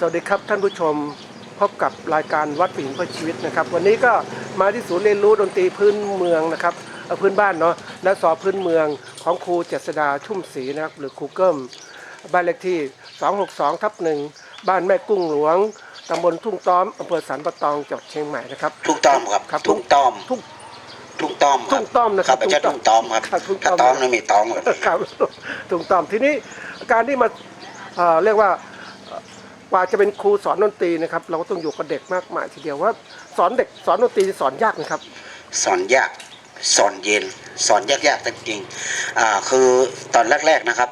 สวัสดีครับท่านผู้ชมพบกับรายการวัดผู้หญิงเพื่อชีวิตนะครับวันนี้ก็มาที่ศูนย์เรียนรู้ดนตรีพื้นเมืองนะครับพื้นบ้านเนาะและสอพื้นเมืองของครูเจษฎาชุ่มศรีนะครับหรือครูเกิ้มบ้านเลขที่262/1บ้านแม่กุ้งหลวงตำบลทุ่งต้อมอำเภอสันป่าตองจังหวัดเชียงใหม่นะครับทุ่งต้อมครับทุ่งต้อมทุ่งต้อมทุ่งต้อมนะครับไม่ใช่ทุ่งต้อมครับถ้าต้อมนี่มีต้อมครับทุ่งต้อมทีนี้การที่มาเรียกว่ากว่าจะเป็นครูสอนดนตรีนะครับเราก็ต้องอยู่กับเด็กมากมายทีเดียวว่าสอนเด็กสอนดนตรีสอนยากนะครับสอนยากสอนเย็นสอนยากๆจริงๆคือตอนแรกๆนะครับ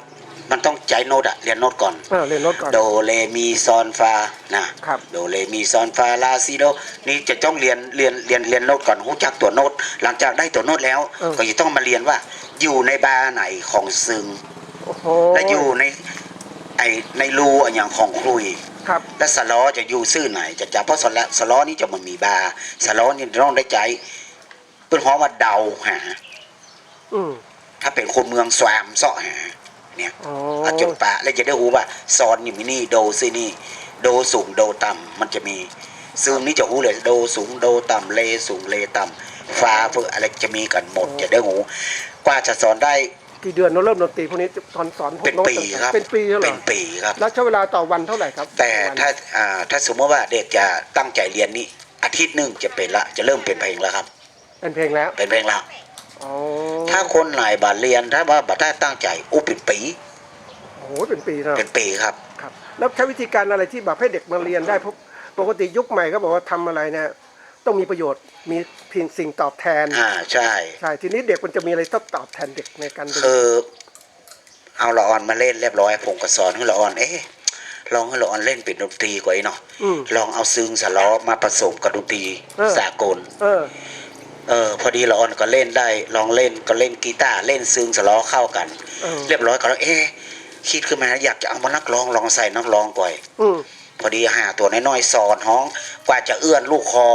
มันต้องใจโน้ตเรียนโน้ตก่อนเรียนโน้ตก่อนโดเรมีซอนฟานะครับโดเรมีซอนฟาลาซิโดนี่จะต้องเรียนโน้ตก่อนรู้จักตัวโน้ตหลังจากได้ตัวโน้ตแล้วก็จะต้องมาเรียนว่าอยู่ในบาร์ไหนของซึงและอยู่ในรูอย่างของครุยและสล้อจะอยู่ซื่อไหนจะจับเพราะสล้อนี้จะมันมีบาร์สล้อนี่ต้องได้ใจเป็นห้องว่าเดาหาถ้าเป็นคนเมืองสวามเสาะหาเนี่ยจนปะแล้วจะได้รู้ว่าซอนอยู่นี่โดซื่อนี่โดสูงโดต่ำมันจะมีซึ่งนี้จะรู้เลยโดสูงโดต่ำเลสูงเลต่ำฟ้าเพื่ออะไรจะมีกันหมดจะได้รู้กว่าจะสอนได้กี่เดือนเราเริ่มดนตรีพวกนี้สอนเป็นปีครับเป็นปีเหรอเป็นปีครับแล้วใช้เวลาต่อวันเท่าไหร่ครับแต่ถ้าสมมติว่าเด็กจะตั้งใจเรียนนี่อาทิตย์นึงจะเป็นละจะเริ่มเป็นเพลงแล้วครับเป็นเพลงแล้วเป็นเพลงแล้วถ้าคนไหนบาเรียนถ้าว่าบัได้ตั้งใจเป็นปีโอ้เป็นปีนะเป็นปีครับแล้วใช้วิธีการอะไรที่แบบให้เด็กมาเรียนได้เพราะปกติยุคใหม่ก็บอกว่าทำอะไรเนี่ยต้องมีประโยชน์มีเพียงสิ่งตอบแทนใช่ทีนี้เด็กมันจะมีอะไรต้องตอบแทนเด็กในการคือเอาละออนมาเล่นเรียบร้อยผมก็สอนให้ละออนลองให้ละออนเล่นเป็นดนตรีกว่าเนาะลองเอาซึงสล้อมาผสมกับดนตรีสากลพอดีละออนก็เล่นได้ลองเล่นก็เล่นกีตาร์เล่นซึงสล้อเข้ากันเรียบร้อยก็แล้วคิดขึ้นมาอยากจะเอามานักร้องลองใส่นักร้องก่อยพอดีหาตัวน้อยๆสอนห้องกว่าจะเอื้อนลูกคอ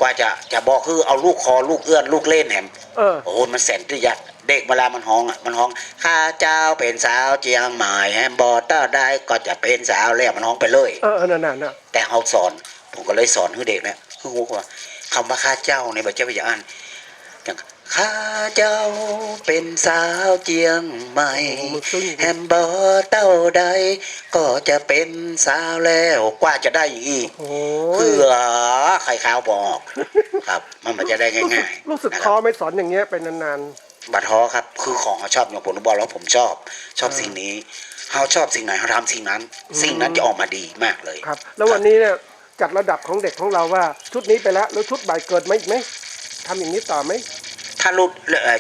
กว่าจะบอกคือเอาลูกคอลูกเอื้อนลูกเล่นแหมโอ้โหมันแสนที่ยากเด็กเวลามันห้องข้าเจ้าเป็นสาวเจียงใหม่แฮมบอต้าได้ก็จะเป็นสาวแล้วมันห้องไปเลยนั่นแต่เขาสอนผมก็เลยสอนให้เด็กเนี่ยคือหูว่าคำว่าข้าเจ้าในบัจเจ้าวิญญาณอย่างข้าเจ้าเป็นสาวเจียงใหม่แฮมบอเต้าใดก็จะเป็นสาวแล้วกว่าจะได้อีกเพื่อใครขาวบอกครับมันจะได้ง่ายๆรู้สึกคอไม่สอนอย่างเงี้ยเป็นนานๆบัดท้อครับคือของเขาชอบอย่างผมบอกแล้วผมชอบสิ่งนี้เขาชอบสิ่งไหนเขาทำสิ่งนั้นจะออกมาดีมากเลยครับแล้ววันนี้เนี่ยจัดระดับของเด็กของเราว่าชุดนี้ไปแล้วชุดใหม่เกิดไหมทำอย่างนี้ต่อไหมถ้า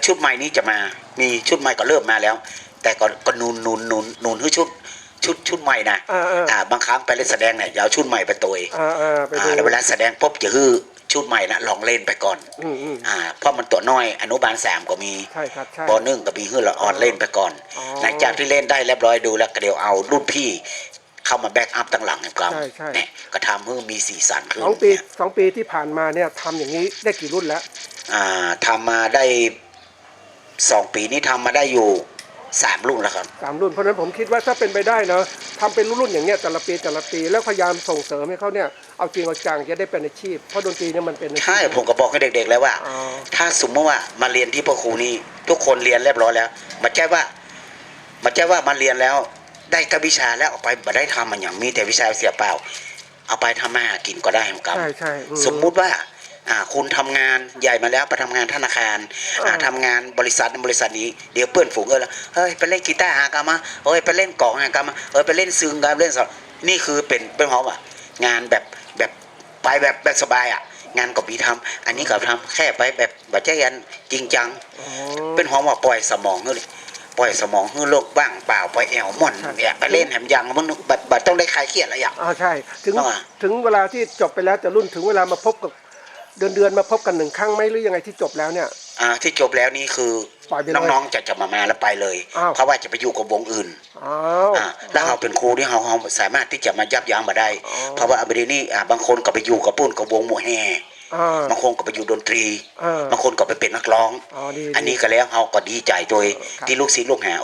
ชุดใหม่นี้จะมามีชุดใหม่ก็เริ่มมาแล้วแต่ก็นูนคือชุดใหม่นะบางครั้งไปเล่นแสดงเนี่ยเอาชุดใหม่ไปตัวแล้วเวลาแสดงปุ๊บจะคือชุดใหม่นะลองเล่นไปก่อนเพราะมันตัวน้อยอนุบาล3ก็มีป.1ก็มีคือละออนเล่นไปก่อนหลังจากที่เล่นได้เรียบร้อยดูแล้วก็เดี๋ยวเอารุ่นพี่เข้ามาแบ็กอัพตั้งหลังครับเนี่ยก็ทำให้มีสีสันขึ้น2 ปีที่ผ่านมาเนี่ยทำอย่างนี้ได้กี่รุ่นแล้วทำมาได้2 ปีนี้ทำมาได้อยู่3 รุ่นแล้วครับ3 รุ่นเพราะนั้นผมคิดว่าถ้าเป็นไปได้เนาะทำเป็นรุ่นอย่างเงี้ยแต่ละปีแล้วพยายามส่งเสริมให้เขาเนี่ยเอาจริงเอาจังจะได้เป็นอาชีพเพราะดนตรีเนี่ยมันเป็นอาชีพใช่ผมก็บอกให้เด็กๆแล้วว่าถ้าสมมติว่ามาเรียนที่พ่อครูนี่ทุกคนเรียนเรียบร้อยแล้วมันใช่ว่ามาเรียนแล้วได้กับวิชาแล้วเอาไปมาได้ทำมันอย่างมีแต่วิชาเสียเปล่าเอาไปทำมาหากินก็ได้ครับใช่สมมุติว่าคุณทำงานใหญ่มาแล้วไปทำงานธนาคารทำงานบริษัทนี้เดี๋ยวเพื่อนฝูงก็เลยเฮ้ยไปเล่นกีตาร์หากามาเฮ้ยไปเล่นกลองหากามาไปเล่นซึงกันเล่นสดนี่คือเป็นเพราะว่างานแบบไปแบบสบายงานก็มีทำอันนี้ก็ทำแค่ไปแบบบัจเจยันจริงจังเป็นห้องว่าปล่อยสมองเลยปล่อยสมองให้โลกบ้างเปล่าปล่อยแอลม่อนไปเล่นแหมยังมันบัดต้องได้คลายเครียดอะไรอย่างใช่ถึงเวลาที่จบไปแล้วแต่รุ่นถึงเวลามาพบกับเดือนมาพบกัน1 ครั้งไหมหรือยังไงที่จบแล้วเนี่ยที่จบแล้วนี่คือน้องๆจะมาแล้วไปเลยเพราะว่าจะไปอยู่กับวงอื่นแล้วเราเป็นครูที่เราสามารถที่จะมายับยั้งมาได้เพราะว่าอบดีนี่บางคนก็ไปอยู่กับปุ้นกับวงหมู่แห่บางคนก็ไปอยู่ดนตรีบางคนก็ไปเป็นนักร้องอันนี้ก็แล้วเราก็ดีใจโดยที่ลูกศิษย์ลูกหา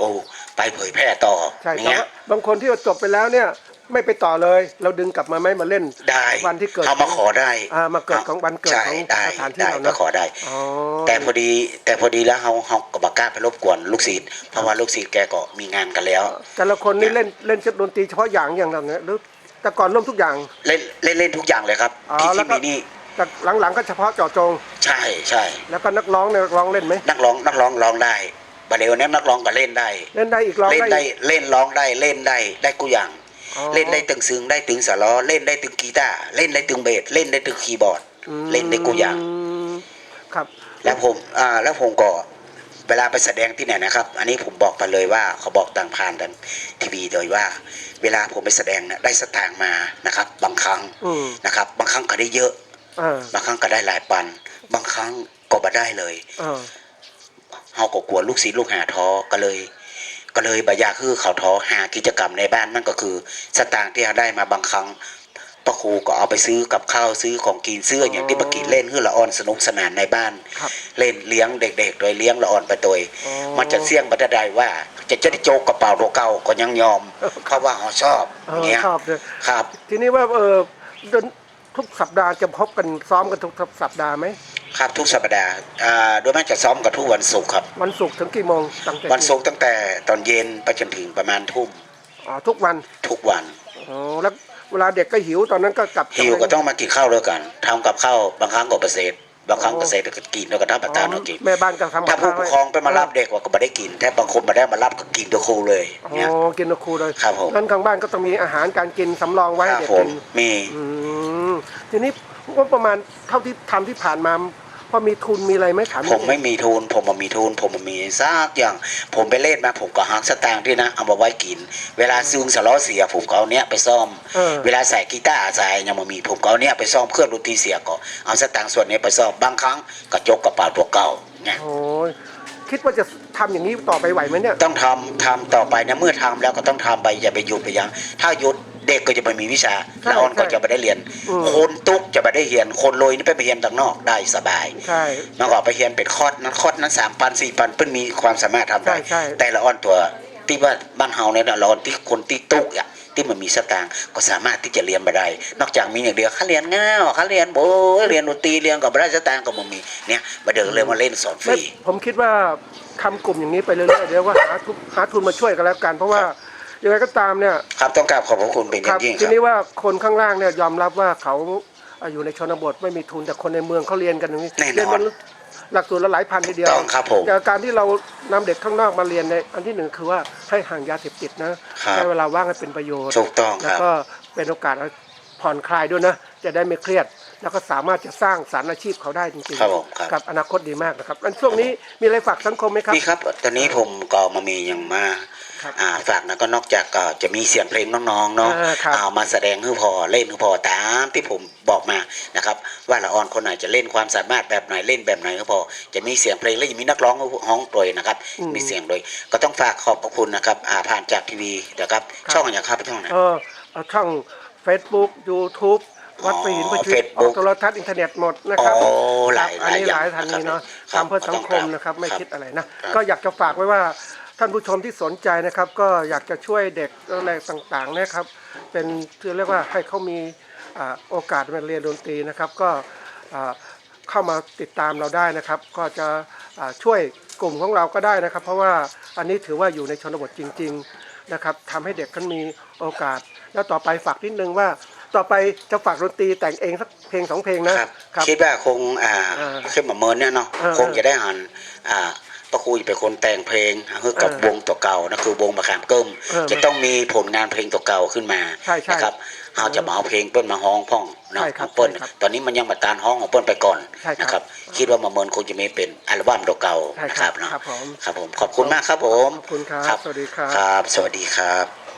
ไปเผยแพร่ต่ออย่างเงี้ยบางคนที่จบไปแล้วเนี่ย ไม่ไปต่อเลย เราดึงกลับมาไหมมาเล่น ได้ วันที่เกิด เอามาขอได้ มาเกิดของวันเกิด ใช่ ของ ได้ สถานที่ ได้ เรา มา นะ ขอได้ อ๋อ แต่พอดีแล้วเขาก็บอกกล้าไปรบกวนลูกศิษย์เพราะว่าลูกศิษย์แกก็มีงานกันแล้ว แต่ละคนนี่เล่นดนตรีเฉพาะอย่างเราเนี่ยหรือแต่ก่อนร่วมทุกอย่าง เล่นทุกอย่างเลยครับ อ๋อ ที่ แล้วก็ มีนี่ แต่หลังๆก็เฉพาะเจาะจง ใช่ใช่ แล้วก็นักร้องเนี่ยนักร้องเล่นไหม นักร้องร้องได้บัดเดี๋ยวนี้นักร้องก็เล่นได้ เล่นได้อีกร้อง เล่น ได้ ได้เล่นร้องได้เล่นได้กูอย่าง อ๋อ เล่นได้ตึงซึ้งได้ตึงสะล้อเล่นได้ตึงกีตาร์เล่นได้ตึงเบสเล่นได้ตึงคีย์บอร์ดเล่นได้กูอย่าง ครับ แล้วผมก็เวลาไปแสดงที่ไหนนะครับ อันนี้ผมบอกไปเลยว่าเขาบอกต่างผ่านทางทีวีโดยว่า เวลาผมไปแสดงเนี่ยได้สตางค์มานะครับ บางครั้งนะครับ บางครั้งก็ได้เยอะบางครั้งก็ได้หลายปัน บางครั้งก็บ่ได้เลยเฮาก็กลัวลูกศิษย์ลูกหาท้อก็เลยบอยากคือเขาท้อหากิจกรรมในบ้านนั่นก็คือสตางค์ที่เราได้มาบางครั้งพระครูก็เอาไปซื้อกับข้าวซื้อของกินซื้ออย่างที่ปกินเล่นคือละอ่อนสนุกสนานในบ้านเล่นเลี้ยงเด็กๆโดยเลี้ยงละอ่อนไปโดยมันจะเสี่ยงบัดใดว่าจะได้โจกกระเป๋าโรเก่าก็ยังยอมเพราะว่าเขาชอบอย่างเงี้ย ชอบเลย ครับ ทีนี้ว่าทุกสัปดาห์จะพบกันซ้อมกันทุกสัปดาห์ไหม ครับทุกสัปดาห์โดยมากจะซ้อมกันทุกวันศุกร์ครับ วันศุกร์ถึงกี่โมงตั้งแต่ วันศุกร์ตั้งแต่ตอนเย็นไปจนถึงประมาณทุ่ม ทุกวัน ทุกวัน อ๋อแล้วเวลาเด็กก็หิวตอนนั้นก็กลับ หิวก็ต้องมากินข้าวด้วยกันทำกับข้าวบางครั้งก็เกษตรบางครั้งเกษตรก็กินแล้วก็ทำประทานเอากิน แม่บ้านก็ทำ ถ้าผู้ปกครองไปมารับเด็กว่าก็ไม่ได้กินถ้าบางคนมาได้มารับก็กินตัวครูเลย อ๋ เนี่ย อกินกับครูเลย ครับผม นั้นทางบ้านก็ต้องมีอาหารการกินสำรองไว้ ค ให้ รับ เด็ก ผ กิ ม น มี ทีนี้ว่าประมาณเท่าที่ทำที่ผ่านมาพอมีทุนมีอะไรไหมถาม ผมไม่มีทุนผมมีทุนผมมีซักอย่างผมไปเล่นมาผมก็หักสตางค์ที่นะเอามาไว้กิน เวลาซึงสล้อเสียผมก็เอาเนี้ยไปซ่อม เวลาใส่กีตาร์ใส่ยังมามีผมก็เอาเนี้ยไปซ่อมเครื่องดนตรีเสียก็เอาสตางค์ส่วนนี้ไปซ่อมบางครั้งก็จกกระเป๋าตัวเก่าเนี่ย โอ้ยคิดว่าจะทำอย่างนี้ต่อไปไหวไหมเนี่ย ต้องทำต่อไปนะเมื่อทำแล้วก็ต้องทำไปอย่าไปหยุดไปยังถ้าหยุดเด็กก็จะไม่มีวิชาแล้วอ่อนก็จะไม่ได้เรียน คนตุ๊กจะไม่ได้เรียนคนรวยนี่ไปเรียนต่างนอกได้สบาย ใช่ มากกว่าไปเรียนเป็นคอร์สนั้น3,000 4,000เพิ่นมีความสามารถทำได้ ใช่ แต่ละอ่อนตัวที่ว่าบ้านเฮาเนี่ยละอ่อนที่คนที่ตุ๊กอ่ะที่มันมีสตางค์ก็สามารถที่จะเรียนมาได้ นอกจากมีอย่างเดียวเขาเรียนง่าวเขาเรียนโบเรียนดนตรีเรียนกับราชสตางค์ก็บ่มีเนี่ยมาเดินเลยมาเล่นสอนฟ ไม่ รี ผมคิดว่าทำกลุ่มอย่างนี้ไปเรื่อยๆเดี๋ยวว่าหาทุนมาช่วยกันแล้วกัน เพราะว่ายังไงก็ตามเนี่ย ครับต้องกราบขอบพระคุณเป็นอย่างยิ่งค ที รับ นี้ว่าคนข้างล่างเนี่ยยอมรับว่าเขาอยู่ในชนบทไม่มีทุนแต่คนในเมืองเขาเรียนกันอย่างนี้ แน่นอน เรียนมันหลักสูตรละหลายพันทีเดียว ต้องครับผม แต่การที่เรานำเด็กข้างนอกมาเรียนในอันที่หนึ่งคือว่าให้ห่างยาเสพติดนะใช้เวลาว่างให้เป็นประโยชน์ ถูกต้องค แล้ว รับ ก็เป็นโอกาสผ่อนคลายด้วยนะจะได้ไม่เครียด แล้วก็สามารถจะสร้างสรรค์อาชีพเขาได้จริง ครับผมครับ กับอนาคตดีมากนะครับอันช่วงนี้มีอะไรฝากสังคมไหมครับ นี่ครับตอนนี้ผมก็มามีอย่างมา ครับ ฝากนะก็นอกจากจะมีเสียงเพลงน้องๆเนาะ ครับ เอามาแสดงให้พอเล่นให้พอตามที่ผมบอกมานะครับว่าละออนคนไหนจะเล่นความสามารถแบบไหนเล่นแบบไหนก็พอจะมีเสียงเพลงและจะมีนักร้องห้องโดยนะครับมีเสียงโดยก็ต้องฝากขอบพระคุณนะครับผ่านจากทีวีนะครับช่องอย่างครับช่องไหน ช่อง Facebook YouTube วัดปีนประชุม Facebook ออกโทรทัศน์อินเทอร์เน็ตหมดนะครับ โอ้หลาย อันนี้ ห ห ลา ลาย ยทางนี้เนาะ ครับ ทำเพื่อสังคมนะครับไม่ ครับ คิดอะไรนะครับ ก็อยากจะฝากไว้ว่าท่านผู้ชมที่สนใจนะครับ ก็อยากจะช่วยเด็กอะไรต่างๆนะครับ เป็นเรียกว่าให้เขามีโอกาสมาเรียนดนตรีนะครับ ก็เข้ามาติดตามเราได้นะครับ ก็จะช่วยกลุ่มของเราก็ได้นะครับ เพราะว่าอันนี้ถือว่าอยู่ในชนบทจริง ๆนะครับทำให้เด็กเขามีโอกาส แล้วต่อไปฝากนิดนึงว่าต่อไปจะฝากดนตรีแต่งเองสักเพลง2 เพลงนะครับ คิดว่าคงขึ้นมาเมินเนี่ยเนาะคงจะได้หันพระครูจะเป็นคนแต่งเพลงให้กับวงตัวเก่านะคือวงมะขามเกิ้มจะต้องมีผลงานเพลงตัวเก่าขึ้นมานะครับเราจะมาเอาเพลงเปิ้ลมาฮ้องพ่องเนาะของเปิ้ลตอนนี้มันยังมาตานฮ้องของเปิ้ลไปก่อนนะครับคิดว่ามาเมินคงจะมีเป็นอัลบั้มตัวเก่านะครับเนาะครับผมขอบคุณมากครับผม ขอบคุณครับสวัสดีครับ ครับสวัสดีครับ